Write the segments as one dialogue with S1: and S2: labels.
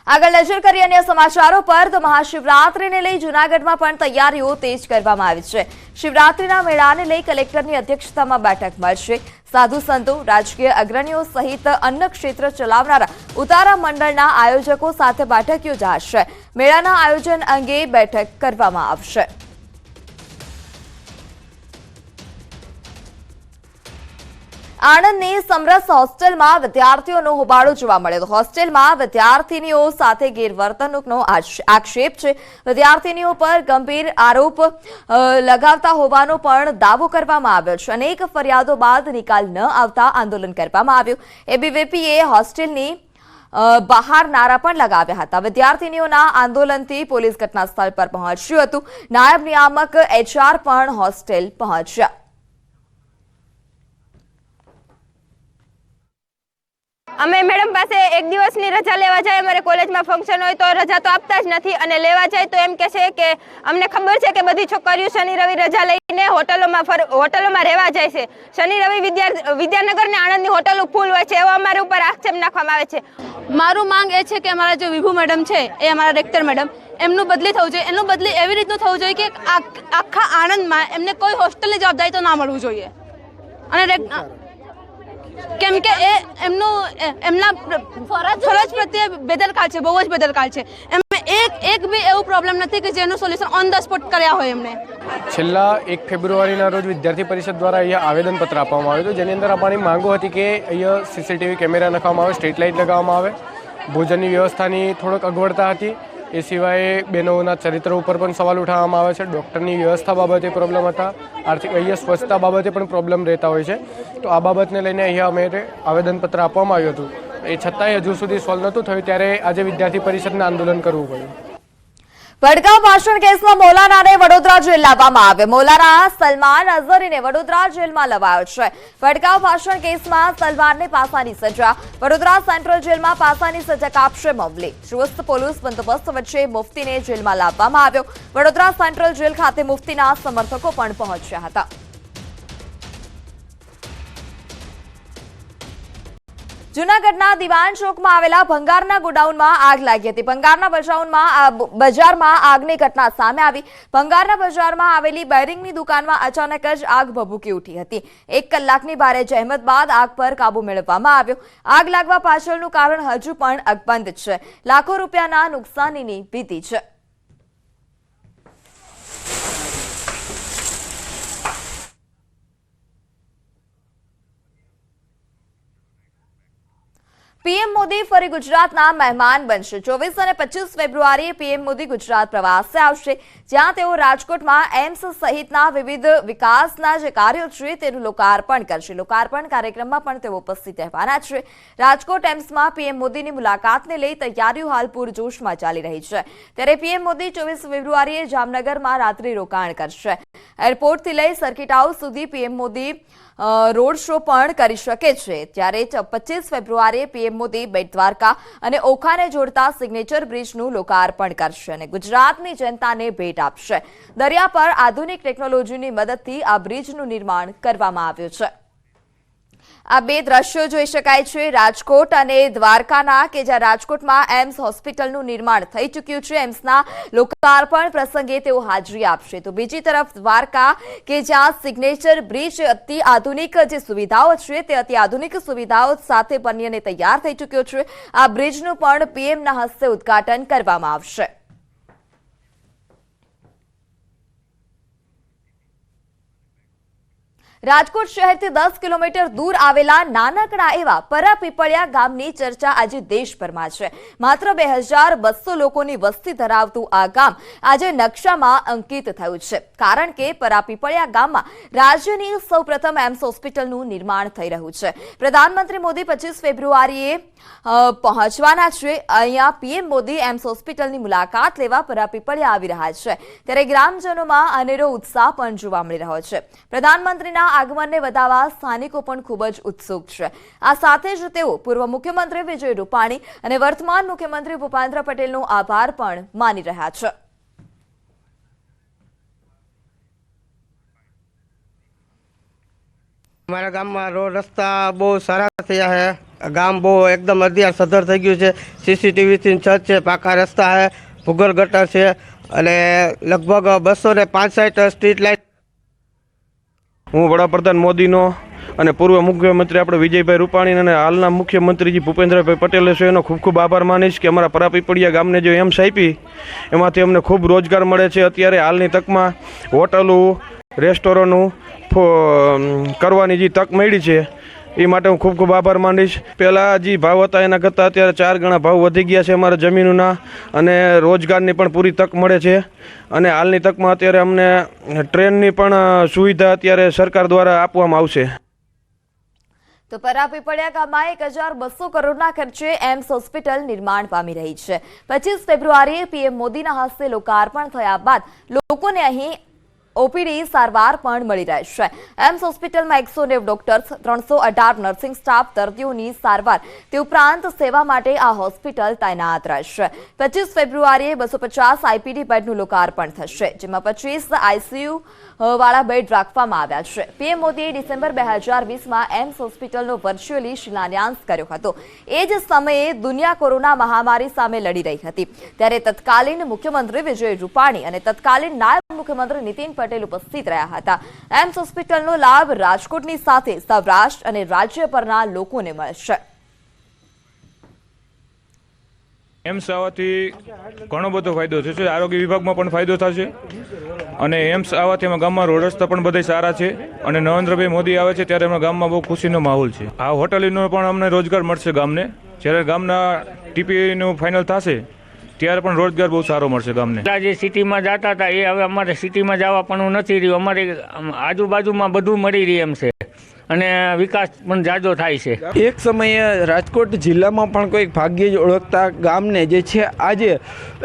S1: આગળ નજર કરીએ અન્ય સમાચારો પર તો મહાશિવરાત્રીને લઈ જૂનાગઢમાં પણ તૈયારીઓ તેજ કરવામાં આવી છે। શિવરાત્રીના મેળાને લઈ કલેક્ટરની અધ્યક્ષતામાં બેઠક મળશે। સાધુ સંતો, રાજકીય અગ્રણીઓ સહિત અન્ન ક્ષેત્ર ચલાવનારા ઉતારા મંડળના આયોજકો સાથે બેઠક યોજાશે। મેળાના આયોજન અંગે બેઠક કરવામાં આવશે। આણંદની સમરસ હોસ્ટેલમાં વિદ્યાર્થીઓનો હોબાળો જોવા મળ્યો। હોસ્ટેલમાં વિદ્યાર્થીનીઓ સાથે ગેરવર્તણૂકનો આક્ષેપ છે। વિદ્યાર્થીનીઓ પર ગંભીર આરોપ લગાવતા હોવાનો પણ દાવો કરવામાં આવ્યો છે। અનેક ફરિયાદો બાદ નિકાલ ન આવતા આંદોલન કરવામાં આવ્યું। એબીવીપીએ હોસ્ટેલની બહાર નારા પણ લગાવ્યા હતા। વિદ્યાર્થીનીઓના આંદોલનથી પોલીસ ઘટના સ્થળ પર પહોંચ્યું હતું। નાયબ નિયામક એચઆર પણ હોસ્ટેલ પહોંચ્યા।
S2: અમે મેડમ પાસે એક દિવસની રજા લેવા જાય, અમારે કોલેજમાં ફંક્શન હોય તો રજા તો આપતા જ નથી, અને લેવા જાય તો એમ કહે છે કે અમને ખબર છે કે બધી છોકરીઓ શનિ રવિ રજા લઈને હોટલોમાં રહેવા જાય છે। શનિ રવિ વિદ્યાનગર ને આણંદની હોટલો ફૂલ હોય છે, એવો અમારા ઉપર આક્ષેપ નાખવામાં આવે છે।
S3: મારું માંગ એ છે કે અમારા જે વિભુ મેડમ છે, એ અમારા રેક્ટર મેડમ, એમનું બદલી થવું જોઈએ। એનું બદલી એવી રીતનું થવું જોઈએ કે આખા આણંદમાં એમને કોઈ હોસ્ટેલની જવાબદારી તો ના મળવું જોઈએ। અને કેમ કે એ એમના ફરજ પ્રત્યે બેદરકાર છે, બહુ જ બેદરકાર છે। એમને એક બી એવું પ્રોબ્લેમ નથી કે જેનું સોલ્યુશન ઓન ધ સ્પોટ કર્યા હોય એમણે।
S4: છેલ્લા 1 ફેબ્રુઆરીના રોજ વિદ્યાર્થી પરિષદ દ્વારા અહીંયા આવેદનપત્ર આપવામાં આવ્યું હતું, જેની અંદર અમારી માંગો હતી કે અહીંયા સીસીટીવી કેમેરા નખાવવામાં આવે, સ્ટ્રીટ લાઇટ લગાવવામાં આવે, ભોજનની વ્યવસ્થાની થોડોક અગવડતા હતી। એ સિવાય બહેનોના ચરિત્ર ઉપર પણ સવાલ ઉઠાવવામાં આવે છે। ડૉક્ટરની વ્યવસ્થા બાબતે પ્રોબ્લેમ હતા, આર્થિક અહીંયા સ્વચ્છતા બાબતે પણ પ્રોબ્લેમ રહેતા હોય છે। તો આ બાબતને લઈને અહીંયા અમે આવેદનપત્ર આપવામાં આવ્યું હતું, એ છતાંય હજુ સુધી સોલ્વ નહોતું થયું, ત્યારે આજે વિદ્યાર્થી પરિષદને આંદોલન કરવું પડ્યું।
S1: ભડકાઉ ભાષણ કેસમાં મૌલાનાને વડોદરા જેલ લાવવામાં આવ્યો। મૌલાના સલમાન અઝહરીને વડોદરા જેલમાં લવાયો છે। ભડકાઉ ભાષણ કેસમાં સલમાનને પાસાની સજા। વડોદરા સેન્ટ્રલ જેલમાં પાસાની સજા કાપશે મામલે ચુસ્ત પોલીસ બંદોબસ્ત વચ્ચે મુફ્તીને જેલમાં લાવવામાં આવ્યો। વડોદરા સેન્ટ્રલ જેલ ખાતે મુફ્તીના સમર્થકો પણ પહોંચ્યા હતા। જૂનાગઢના દિવાન ચોકમાં આવેલા ભંગારના ગોડાઉનમાં આગ લાગી હતી। ભંગારના બજારમાં આગની ઘટના સામે આવી। ભંગારના બજારમાં આવેલી બેરિંગની દુકાનમાં અચાનક જ આગ ભભૂકી ઉઠી હતી। 1 કલાકની ભારે જહેમત બાદ આગ પર કાબુ મેળવવામાં આવ્યો। આગ લાગવા પાછળનું કારણ હજુ પણ અકબંધ છે। લાખો રૂપિયાના નુકસાનીની ભીતિ છે। પીએમ મોદી ફરી ગુજરાતના મહેમાન બનશે। 24 અને 25 ફેબ્રુઆરીએ પીએમ મોદી ગુજરાત પ્રવાસે આવશે, જ્યાં તેઓ રાજકોટમાં એમ્સ સહિતના વિવિધ વિકાસના જે કાર્યો છે તેનું લોકાર્પણ કરશે। લોકાર્પણ કાર્યક્રમમાં પણ તેઓ ઉપસ્થિત રહેવાના છે। રાજકોટ એમ્સમાં પીએમ મોદીની મુલાકાતને લઈ તૈયારીઓ હાલ પૂરજોશમાં ચાલી રહી છે। ત્યારે પીએમ મોદી 24 ફેબ્રુઆરીએ જામનગરમાં રાત્રિ રોકાણ કરશે। એરપોર્ટથી લઈ સર્કિટ હાઉસ સુધી પીએમ મોદી રોડ શો પણ કરી શકે છે। ત્યારે 25 ફેબ્રુઆરીએ પીએમ મોદી બેટ દ્વારકા અને ઓખાને જોડતા સિગ્નેચર બ્રિજનું લોકાર્પણ કરશે અને ગુજરાતની જનતાને ભેટ આપશે। દરિયા પર આધુનિક ટેકનોલોજીની મદદથી આ બ્રિજનું નિર્માણ કરવામાં આવ્યું છે। આ બે દ્રશ્યો જોઈ શકાય છે રાજકોટ અને દ્વારકાના, કે જ્યાં રાજકોટમાં એમ્સ હોસ્પિટલનું નિર્માણ થઈ ચૂક્યું છે। એમ્સના લોકાર્પણ પ્રસંગે તેઓ હાજરી આપશે। તો બીજી તરફ દ્વારકા, કે જ્યાં સિગ્નેચર બ્રિજ અતિ આધુનિક જે સુવિધાઓ છે તે અતિ આધુનિક સુવિધાઓ સાથે બનીને તૈયાર થઈ ચૂક્યો છે। આ બ્રિજનું પણ પીએમના હસ્તે ઉદ્ઘાટન કરવામાં આવશે। રાજકોટ શહેરથી 10 કિલોમીટર દૂર આવેલા નાનકડા એવા પરાપીપળિયા ગામની ચર્ચા આજે દેશભરમાં છે। માત્ર 2200 લોકોની વસ્તી ધરાવતું આ ગામ આજે નકશામાં અંકિત થયું છે, કારણ કે પરાપીપળિયા ગામમાં રાજ્યની સૌપ્રથમ એમ્સ હોસ્પિટલનું નિર્માણ થઈ રહ્યું છે। પ્રધાનમંત્રી મોદી 25 ફેબ્રુઆરીએ પહોંચવાના છે। અહીંયા પીએમ મોદી એમ્સ હોસ્પિટલની મુલાકાત લેવા પરાપીપળિયા આવી રહ્યા છે, ત્યારે ગ્રામજનોમાં અનેરો ઉત્સાહ પણ જોવા મળી રહ્યો છે। પ્રધાનમંત્રીના આગમનને વધાવવા સ્થાનિકો પણ ખૂબ જ ઉત્સુક છે। આ સાથે જ તેઓ પૂર્વ મુખ્યમંત્રી વિજય રૂપાણી અને વર્તમાન મુખ્યમંત્રી ભૂપેન્દ્ર પટેલનો આભાર પણ માની રહ્યા છે।
S5: हमारा गाम में रोड रस्ता बहुत सारा थया है ગામ બહુ એકદમ અધ્યાર સધર થઈ ગયું છે. સીસીટીવીથી છત છે, પાકા રસ્તા છે, ભૂગર્ભ ગટર છે અને લગભગ 265 સ્ટ્રીટ લાઇટ.
S6: હું વડાપ્રધાન મોદીનો અને પૂર્વ મુખ્યમંત્રી આપણે વિજયભાઈ રૂપાણી અને હાલના મુખ્યમંત્રીજી ભૂપેન્દ્રભાઈ પટેલે છે એનો ખૂબ ખૂબ આભાર માનીશ કે અમારા પરાપીપળિયા ગામને જે એમ્સ આપી એમાંથી અમને ખૂબ રોજગાર મળે છે. અત્યારે હાલની તકમાં હોટલો રેસ્ટોરન્ટનું કરવાની જે તક મળી છે એ માટે હું ખૂબ ખૂબ આભાર માનીશ. પહેલાં જે ભાવ હતા એના કરતાં અત્યારે 4 ગણા ભાવ વધી ગયા છે અમારા જમીનોના અને રોજગારની પણ પૂરી તક મળે છે. અને હાલની તકમાં અત્યારે અમને ટ્રેનની પણ સુવિધા અત્યારે સરકાર દ્વારા આપવામાં આવશે.
S1: તો પરાપીપળિયા ગામમાં 1200 કરોડના ખર્ચે એમ્સ હોસ્પિટલ નિર્માણ પામી રહી છે. 25 ફેબ્રુઆરીએ પીએમ મોદીના હસ્તે લોકાર્પણ થયા બાદ લોકોને અહીં ઓપીડી સારવાર પણ મળી રહેશે. એમ્સ હોસ્પિટલમાં 190 ડોક્ટર્સ, 318 નર્સિંગ સ્ટાફ દર્દીઓની સારવાર તે ઉપરાંત સેવા માટે આ હોસ્પિટલ તૈનાત રહેશે. 25 ફેબ્રુઆરીએ 250 આઈપીડી બેડનું લોકાર્પણ થશે, જેમાં 25 આઈસીયુ વાળા બેડ રાખવામાં આવ્યા છે. પીએમ મોદીએ ડિસેમ્બર 2020માં એમ્સ હોસ્પિટલનો વર્ચ્યુઅલી શિલાન્યાસ કર્યો હતો. એ જ સમયે દુનિયા કોરોના મહામારી સામે લડી રહી હતી. ત્યારે તત્કાલીન મુખ્યમંત્રી વિજય રૂપાણી અને તત્કાલીન નાયબ મુખ્યમંત્રી નીતિન પટેલ ઉપસ્થિત રહ્યા હતા. એમ્સ હોસ્પિટલનો લાભ રાજકોટની સાથે સૌરાષ્ટ્ર અને રાજ્ય પરના લોકોને મળશે.
S7: એમ્સ આવવાથી ઘણો બધો ફાયદો થશે. આરોગ્ય વિભાગમાં પણ ફાયદો થશે અને એમ્સ આવવાથી અમે ગામમાં રોડ રસ્તા પણ બધા સારા છે અને નરેન્દ્રભાઈ મોદી આવે છે ત્યારે અમારા ગામમાં બહુ ખુશીનો માહોલ છે. આ હોટલીનો પણ અમને રોજગાર મળશે ગામને. જ્યારે ગામના ટીપીનું ફાઇનલ થશે ત્યારે પણ રોજગાર બહુ સારો મળશે ગામને.
S8: જે સિટીમાં જતા હતા એ હવે અમારે સિટીમાં જવા પણ નથી રહ્યું. અમારે આજુબાજુમાં બધું મળી રહી એમ છે અને વિકાસ પણ જાજો થાય છે.
S9: એક સમયે રાજકોટ જિલ્લામાં પણ કોઈક ભાગ્યે જ ઓળખતા ગામને જે છે આજે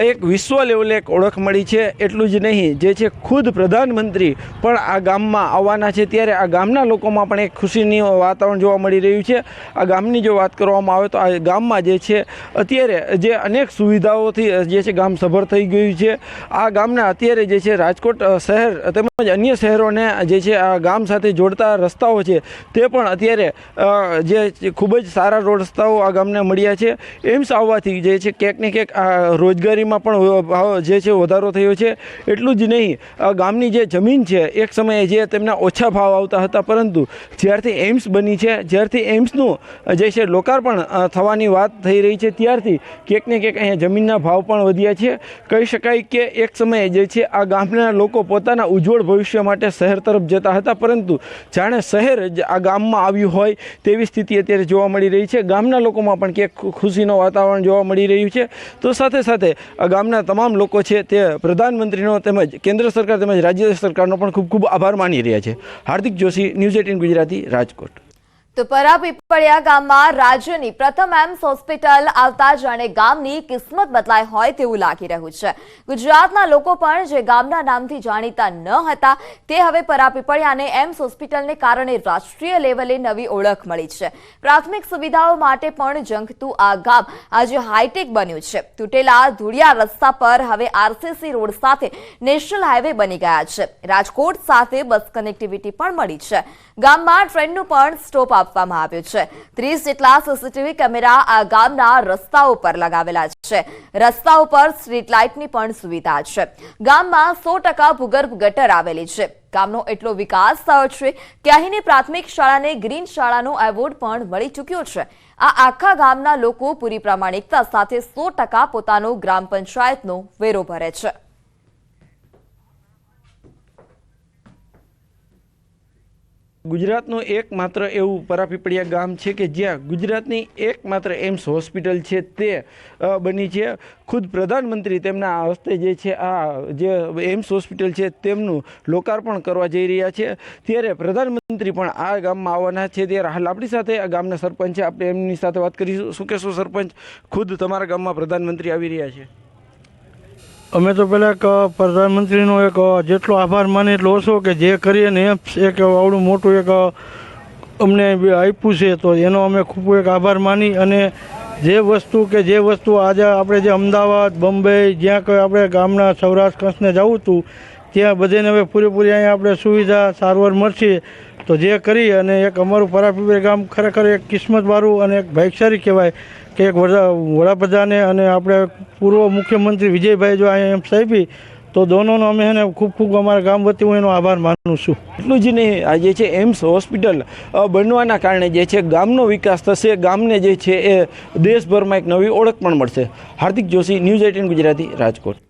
S9: એક વિશ્વ લેવલે એક ઓળખ મળી છે. એટલું જ નહીં, જે છે ખુદ પ્રધાનમંત્રી પણ આ ગામમાં આવવાના છે ત્યારે આ ગામના લોકોમાં પણ એક ખુશીની વાતાવરણ જોવા મળી રહ્યું છે. આ ગામની જો વાત કરવામાં આવે તો આ ગામમાં જે છે અત્યારે જે અનેક સુવિધાઓથી જે છે ગામ સભર થઈ ગયું છે. આ ગામના અત્યારે જે છે રાજકોટ શહેર તેમજ અન્ય શહેરોને જે છે આ ગામ સાથે જોડતા રસ્તાઓ છે તે પણ અત્યારે જે ખૂબ જ સારા રોડ રસ્તાઓ આ ગામને મળ્યા છે. એમ્સ આવવાથી જે છે ક્યાંક ને ક્યાંક આ રોજગારીમાં પણ જે છે વધારો થયો છે. એટલું જ નહીં, ગામની જે જમીન છે એક સમયે જે તેમના ઓછા ભાવ આવતા હતા, પરંતુ જ્યારથી એમ્સ બની છે, જ્યારથી એમ્સનું જે છે લોકાર્પણ થવાની વાત થઈ રહી છે ત્યારથી ક્યાંક ને ક્યાંક અહીંયા જમીનના ભાવ પણ વધ્યા છે. કહી શકાય કે એક સમયે જે છે આ ગામના લોકો પોતાના ઉજ્જવળ ભવિષ્ય માટે શહેર તરફ જતા હતા, પરંતુ જાણે શહેર આ ગામમાં આવ્યું હોય તેવી સ્થિતિ અત્યારે જોવા મળી રહી છે. ગામના લોકોમાં પણ ક્યાંક ખુશીનું વાતાવરણ જોવા મળી રહ્યું છે. તો સાથે સાથે આ ગામના તમામ લોકો છે તે પ્રધાનમંત્રીનો તેમજ કેન્દ્ર સરકાર તેમજ રાજ્ય સરકારનો પણ ખૂબ ખૂબ આભાર માની રહ્યા છે. હાર્દિક જોશી, ન્યૂઝ 18 ગુજરાતી, રાજકોટ.
S1: તો પરાપીપળિયા ગામમાં રાજ્યની પ્રથમ એમ્સ હોસ્પિટલ આવતા જાણે ગામની કિસ્મત બદલાઈ હોય તેવું લાગી રહ્યું છે. ગુજરાતના લોકો પણ જે ગામના નામથી જાણીતા ન હતા તે હવે પરાપીપળિયાને એમ્સ હોસ્પિટલને કારણે રાષ્ટ્રીય લેવલે નવી ઓળખ મળી છે. પ્રાથમિક સુવિધાઓ માટે પણ ઝંખતું આ ગામ આજે હાઈટેક બન્યું છે. તૂટેલા ધૂળિયા રસ્તા પર હવે આરસીસી રોડ સાથે નેશનલ હાઈવે બની ગયા છે. રાજકોટ સાથે બસ કનેક્ટિવિટી પણ મળી છે. ગામમાં ટ્રેનનું પણ સ્ટોપ આપવામાં આવ્યું છે. 30 જેટલા સીસીટીવી કેમેરા આ ગામના રસ્તાઓ પર લગાવેલા છે. રસ્તાઓ પર સ્ટ્રીટ લાઇટની પણ સુવિધા છે. ગામમાં 100% ભૂગર્ભ ગટર આવેલી છે. ગામનો એટલો વિકાસ થયો છે કે અહીંની પ્રાથમિક શાળાને ગ્રીન શાળાનો એવોર્ડ પણ મળી ચૂક્યો છે. આ આખા ગામના લોકો પૂરી પ્રામાણિકતા સાથે 100% પોતાનો ગ્રામ પંચાયતનો વેરો ભરે છે.
S9: ગુજરાતનું એકમાત્ર એવું પરાપીપળિયા ગામ છે કે જ્યાં ગુજરાતની એકમાત્ર એમ્સ હોસ્પિટલ છે તે બની છે. ખુદ પ્રધાનમંત્રી તેમના હસ્તે જે છે આ જે એમ્સ હોસ્પિટલ છે તેમનું લોકાર્પણ કરવા જઈ રહ્યા છે. ત્યારે પ્રધાનમંત્રી પણ આ ગામમાં આવવાના છે. ત્યારે હાલ આપણી સાથે આ ગામના સરપંચ છે, આપણે એમની સાથે વાત કરીશું. શું કહેશો સરપંચ, ખુદ તમારા ગામમાં પ્રધાનમંત્રી આવી રહ્યા છે?
S10: અમે તો પહેલાં એક પ્રધાનમંત્રીનો એક જેટલો આભાર માને એટલો ઓછો કે જે કરીએ ને એક આવડું મોટું એક અમને આપ્યું છે તો એનો અમે ખૂબ એક આભાર માની અને જે વસ્તુ આજે આપણે જે અમદાવાદ, બોમ્બે જ્યાં કોઈ આપણે ગામના સૌરાષ્ટ્ર કચ્છને જવું હતું ત્યાં બધાને હવે પૂરેપૂરી અહીંયા આપણે સુવિધા સારવાર મળશે. તો જે કરી અને એક અમારું પરાપીપળી ગામ ખરેખર એક કિસ્મતવાળું અને એક ભાગ્યશાળી કહેવાય કે એક વડાપ્રધાને અને આપણે પૂર્વ મુખ્યમંત્રી વિજયભાઈ જો અહીંયા એમ્સ આપી તો દોનોનો અમે એને ખૂબ ખૂબ અમારા ગામ વતી હું એનો આભાર માનું છું.
S9: એટલું જ નહીં, આ જે છે એમ્સ હોસ્પિટલ બનવાના કારણે જે છે ગામનો વિકાસ થશે, ગામને જે છે એ દેશભરમાં એક નવી ઓળખ પણ મળશે. હાર્દિક જોશી, ન્યૂઝ 18 ગુજરાતી, રાજકોટ.